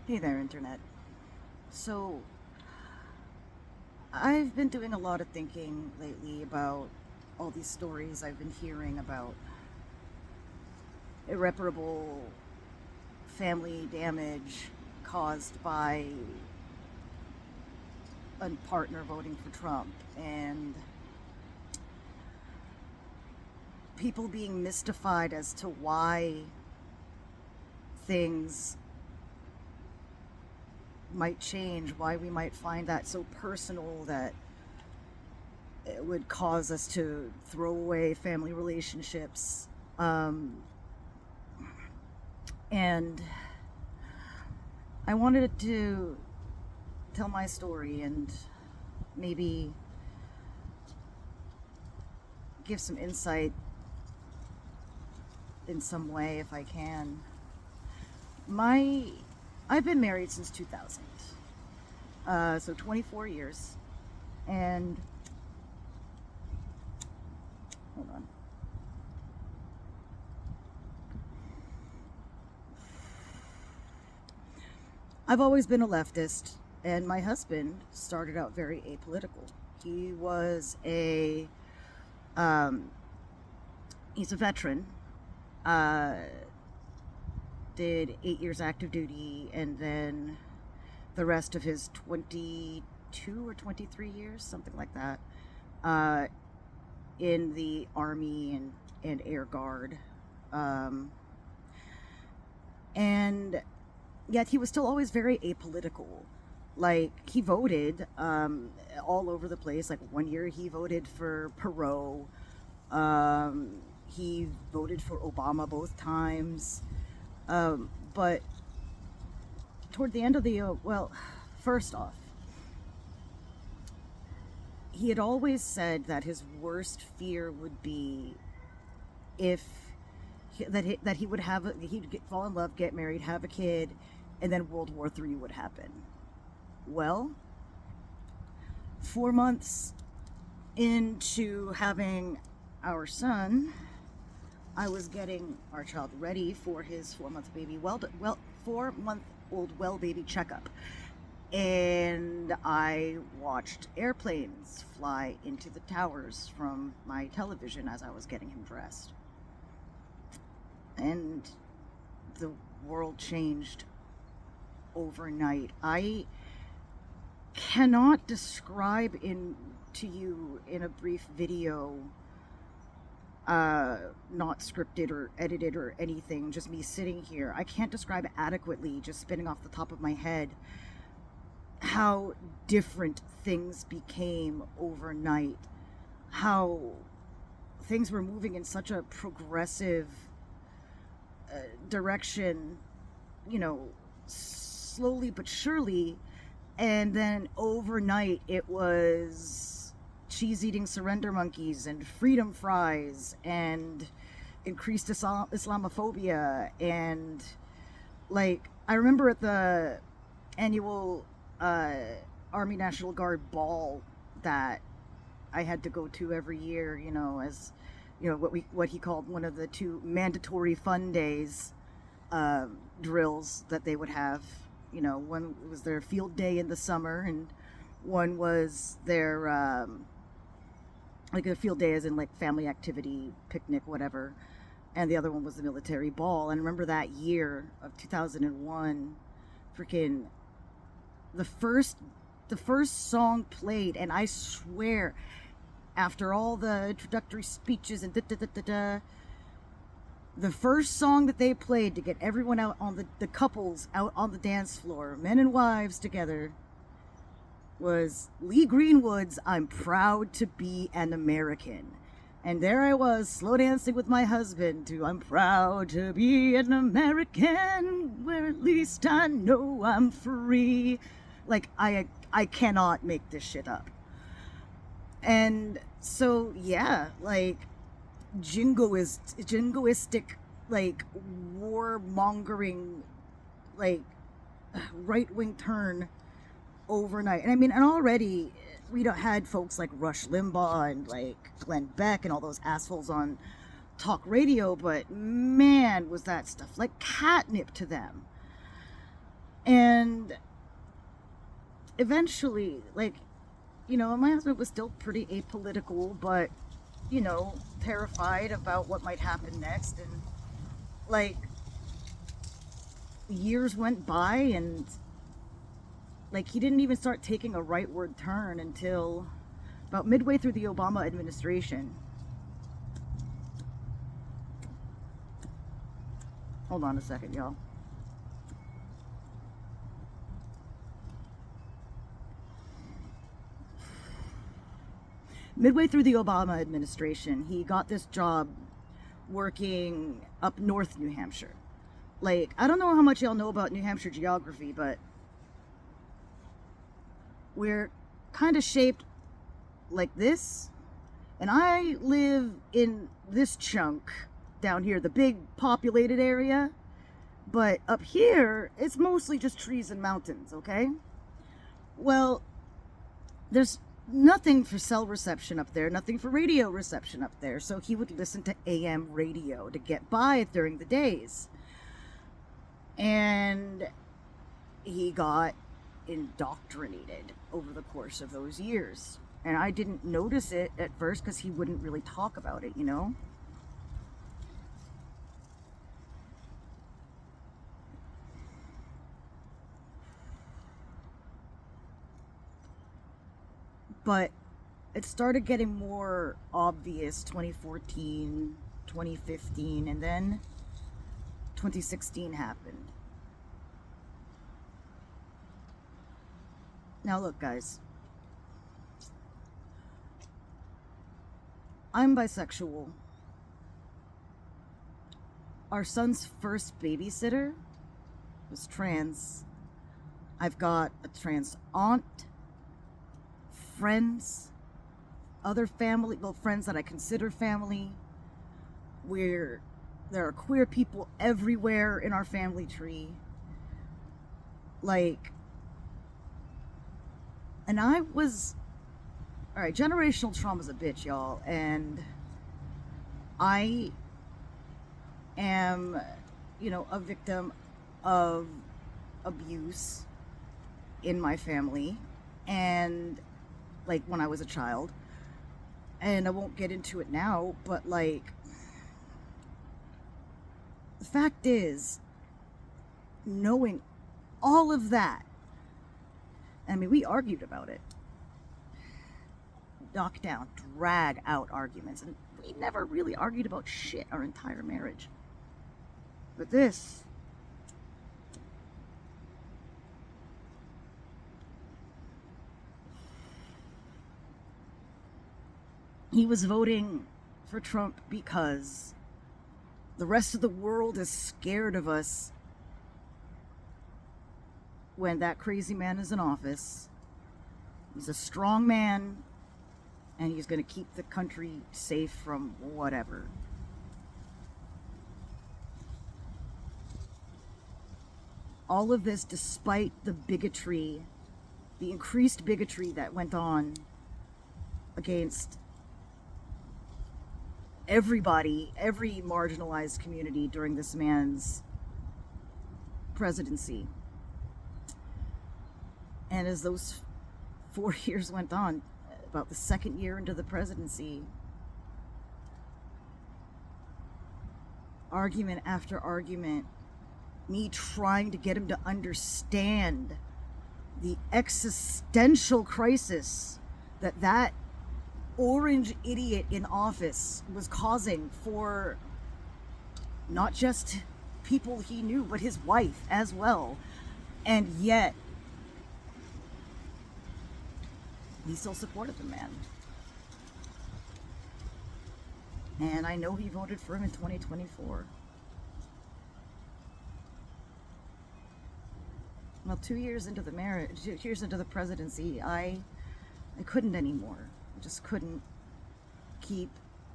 Hey there, Internet. So, I've been doing a lot of thinking lately about all these stories I've been hearing about irreparable family damage caused by a partner voting for Trump and people being mystified as to why things might change, why we might find that so personal that it would cause us to throw away family relationships. And I wanted to tell my story and maybe give some insight in some way if I can. My I've been married since 2000, so 24 years, and hold on. I've always been a leftist, and my husband started out very apolitical. He was a he's a veteran. Uh, did 8 years active duty, and then the rest of his 22 or 23 years, something like that, uh, in the Army and Air Guard. Um, and yet he was still always very apolitical. Like, he voted all over the place. Like, one year he voted for Perot. He voted for Obama both times. But toward the end of the, well, first off, he had always said that his worst fear would be if that he would fall in love, get married, have a kid, and then World War III would happen. Well, 4 months into having our son, I was getting our child ready for his 4 month baby 4 month old well baby checkup, and I watched airplanes fly into the towers from my television as I was getting him dressed, and the world changed overnight. I cannot describe to you in a brief video, not scripted or edited or anything, just me sitting here. I can't describe adequately, just spinning off the top of my head, how different things became overnight, how things were moving in such a progressive direction, slowly but surely, and then overnight it was cheese eating surrender monkeys and freedom fries and increased Islamophobia. And, like, I remember at the annual Army National Guard ball that I had to go to every year, as what he called one of the two mandatory fun days, drills that they would have. One was their field day in the summer, and one was their like a field day as in like family activity, picnic, whatever, and the other one was the military ball. And I remember that year of 2001, freaking the first song played, and I swear, after all the introductory speeches and the first song that they played to get everyone out on the couples out on the dance floor, men and wives together, was Lee Greenwood's "I'm Proud to Be an American." And there I was, slow dancing with my husband to "I'm Proud to Be an American, where at least I know I'm free." Like, I cannot make this shit up. And so, yeah, like, jingoistic, like, warmongering, like, right-wing turn overnight. And I mean, and already we had folks like Rush Limbaugh and like Glenn Beck and all those assholes on talk radio, but man, was that stuff like catnip to them. And eventually, like, my husband was still pretty apolitical, but, terrified about what might happen next. And, like, years went by, and, like, he didn't even start taking a rightward turn until about midway through the Obama administration. Hold on a second, y'all. Midway through the Obama administration, he got this job working up north New Hampshire. Like, I don't know how much y'all know about New Hampshire geography, but we're kind of shaped like this. And I live in this chunk down here, the big populated area. But up here, it's mostly just trees and mountains, okay? Well, there's nothing for cell reception up there, nothing for radio reception up there. So he would listen to AM radio to get by during the days. And he got indoctrinated over the course of those years. And I didn't notice it at first because he wouldn't really talk about it, But it started getting more obvious 2014, 2015, and then 2016 happened. Now look, guys. I'm bisexual. Our son's first babysitter was trans. I've got a trans aunt, friends, other family, well, friends that I consider family. There are queer people everywhere in our family tree. Like, and I was, all right, generational trauma's a bitch, y'all. And I am, a victim of abuse in my family. And like when I was a child, and I won't get into it now, but like, the fact is, knowing all of that, I mean, we argued about it, knock down, drag out arguments, and we never really argued about shit our entire marriage. But this, he was voting for Trump because the rest of the world is scared of us when that crazy man is in office. He's a strong man, and he's going to keep the country safe from whatever. All of this despite the bigotry, the increased bigotry that went on against everybody, every marginalized community during this man's presidency. And as those 4 years went on, about the second year into the presidency, argument after argument, me trying to get him to understand the existential crisis that orange idiot in office was causing for not just people he knew, but his wife as well. And yet, he still supported the man. And I know he voted for him in 2024. Well, 2 years into the marriage, 2 years into the presidency, I couldn't anymore. I just couldn't keep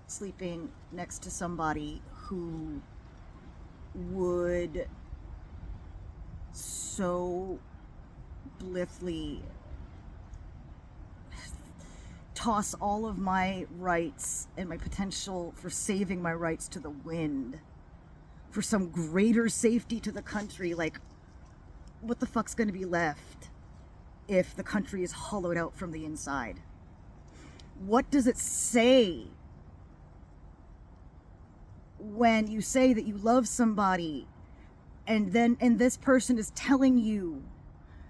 sleeping next to somebody who would so blithely toss all of my rights and my potential for saving my rights to the wind for some greater safety to the country. Like, what the fuck's going to be left if the country is hollowed out from the inside? What does it say when you say that you love somebody and this person is telling you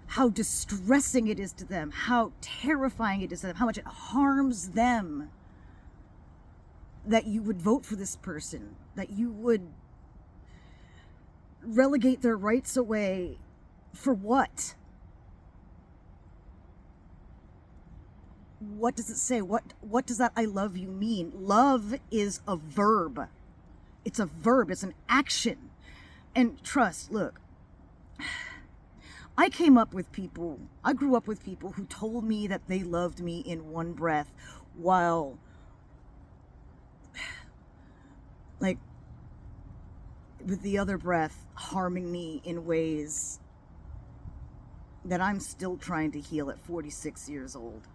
how distressing it is to them, how terrifying it is to them, how much it harms them, that you would vote for this person, that you would relegate their rights away for what? What does it say? What does that I love you mean? Love is a verb. It's a verb. It's an action. And trust, look, I grew up with people who told me that they loved me in one breath, while, like, with the other breath harming me in ways that I'm still trying to heal at 46 years old.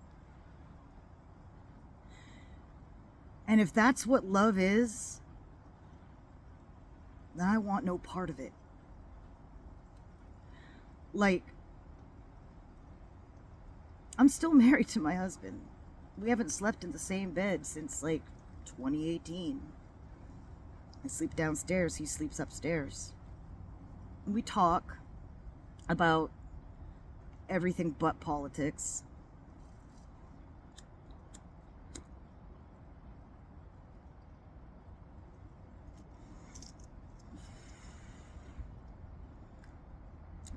And if that's what love is, then I want no part of it. Like, I'm still married to my husband. We haven't slept in the same bed since, like, 2018. I sleep downstairs, he sleeps upstairs. We talk about everything but politics.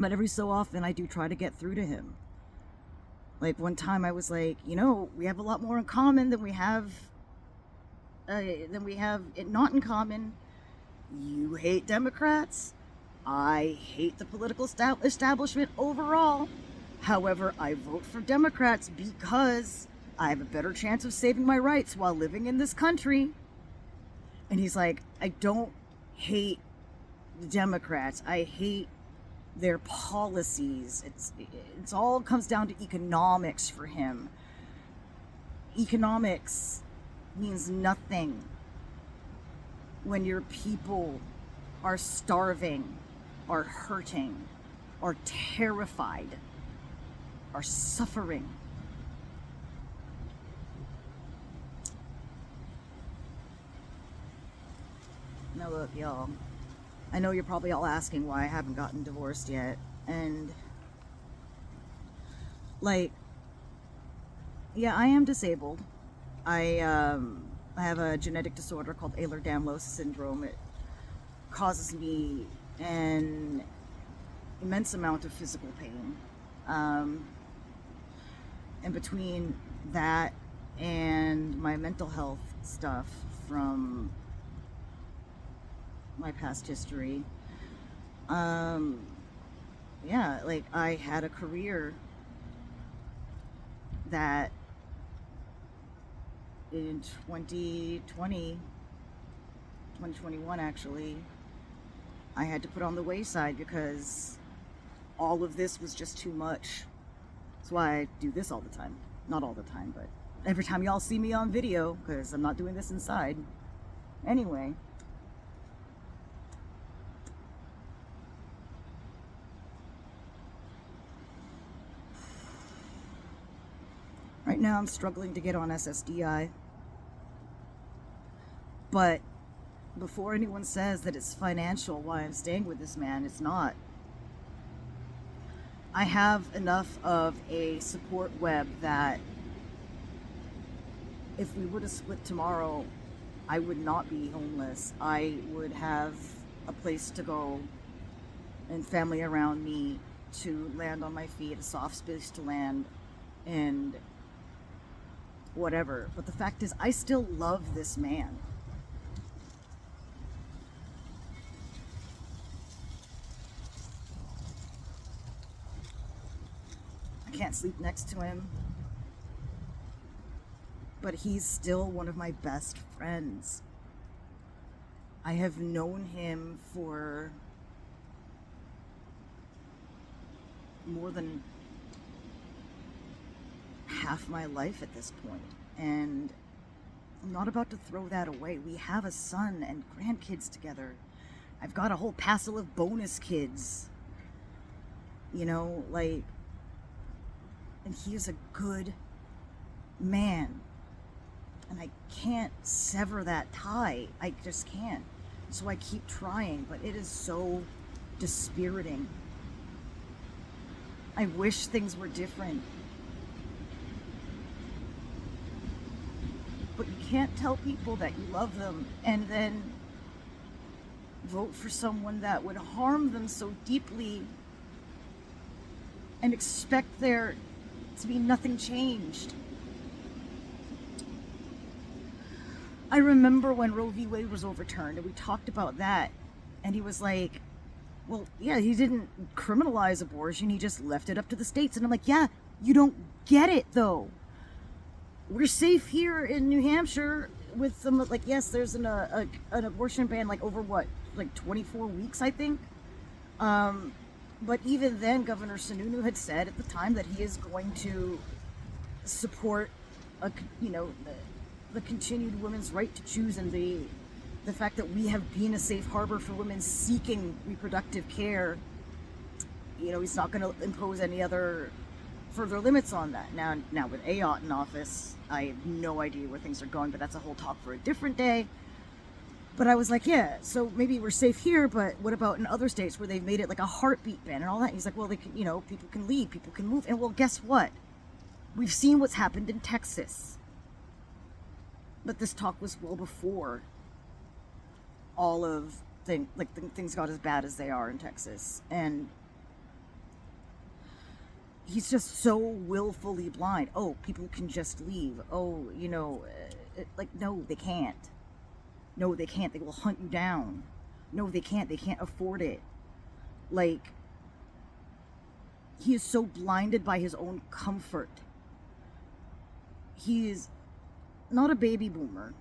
But every so often I do try to get through to him. Like, one time I was like, we have a lot more in common than we have it not in common. You hate Democrats. I hate the political establishment overall. However, I vote for Democrats because I have a better chance of saving my rights while living in this country. And he's like, I don't hate the Democrats. I hate their policies. It's all comes down to economics for him. Economics means nothing when your people are starving, are hurting, are terrified, are suffering. Now look, y'all, I know you're probably all asking why I haven't gotten divorced yet, and like, yeah, I am disabled. I have a genetic disorder called Ehlers-Danlos syndrome. It causes me an immense amount of physical pain. And between that and my mental health stuff from my past history, yeah, like, I had a career that in 2021 actually, I had to put on the wayside because all of this was just too much. That's why I do this all the time. Not all the time, but every time y'all see me on video, because I'm not doing this inside. Anyway. Right now I'm struggling to get on SSDI. But before anyone says that it's financial why I'm staying with this man, it's not. I have enough of a support web that if we were to split tomorrow, I would not be homeless. I would have a place to go and family around me to land on my feet, a soft space to land, and whatever. But the fact is, I still love this man. I can't sleep next to him, but he's still one of my best friends. I have known him for more than half my life at this point, and I'm not about to throw that away. We have a son and grandkids together. I've got a whole passel of bonus kids. you know, like, and he is a good man. And I can't sever that tie. I just can't. So I keep trying, but it is so dispiriting. I wish things were different. But you can't tell people that you love them and then vote for someone that would harm them so deeply and expect there to be nothing changed. I remember when Roe v. Wade was overturned and we talked about that, and he was like, well, yeah, he didn't criminalize abortion, he just left it up to the states. And I'm like, yeah, you don't get it though. We're safe here in New Hampshire with some, like, yes, there's an abortion ban, like, over what, like 24 weeks, I think. But even then, Governor Sununu had said at the time that he is going to support, the continued women's right to choose, and the fact that we have been a safe harbor for women seeking reproductive care. You know, he's not going to impose any other further limits on that. Now with Ayotte in office, I have no idea where things are going, but that's a whole talk for a different day. But I was like, yeah, so maybe we're safe here, but what about in other states where they've made it like a heartbeat ban and all that? And he's like, well, they can, people can leave, people can move. And well, guess what? We've seen what's happened in Texas. But this talk was well before all of things got as bad as they are in Texas. And he's just so willfully blind. Oh, people can just leave. Oh, no, they can't. No, they can't. They will hunt you down. No, they can't. They can't afford it. Like, he is so blinded by his own comfort. He is not a baby boomer.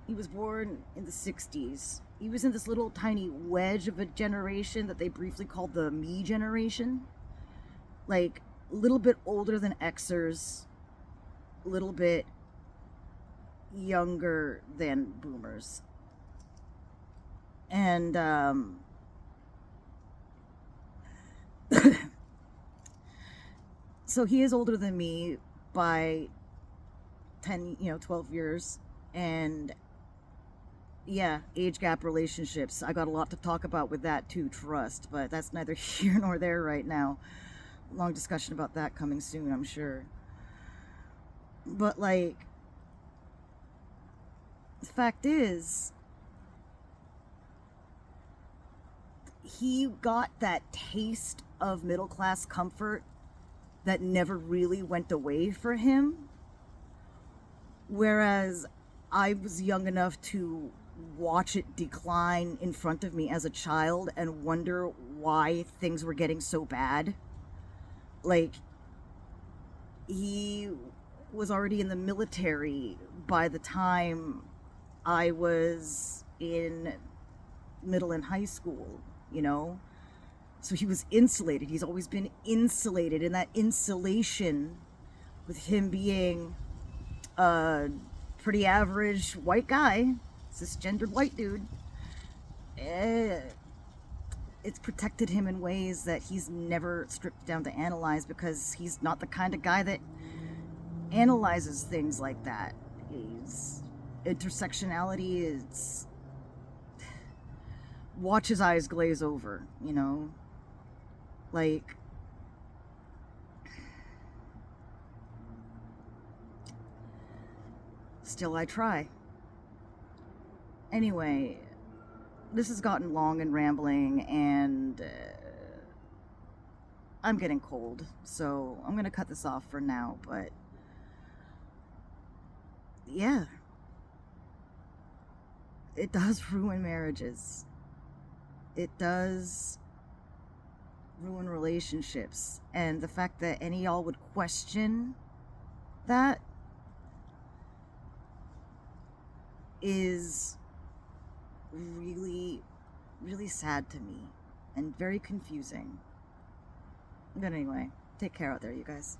He was born in the 60s. He was in this little tiny wedge of a generation that they briefly called the me generation. Like, a little bit older than Xers, a little bit younger than boomers. And so he is older than me by 12 years. And yeah, age gap relationships. I got a lot to talk about with that too, trust, but that's neither here nor there right now. Long discussion about that coming soon, I'm sure. But like, the fact is, he got that taste of middle class comfort that never really went away for him. Whereas I was young enough to watch it decline in front of me as a child and wonder why things were getting so bad. Like, he was already in the military by the time I was in middle and high school, So he was insulated. He's always been insulated. And that insulation, with him being a pretty average white guy, cisgendered white dude, it's protected him in ways that he's never stripped down to analyze, because he's not the kind of guy that analyzes things like that. Intersectionality is, watch his eyes glaze over, like, still I try. Anyway, this has gotten long and rambling, and I'm getting cold, so I'm gonna cut this off for now. But yeah, it does ruin marriages. It does ruin relationships. And the fact that any of y'all would question that is really, really sad to me and very confusing. But anyway, take care out there, you guys.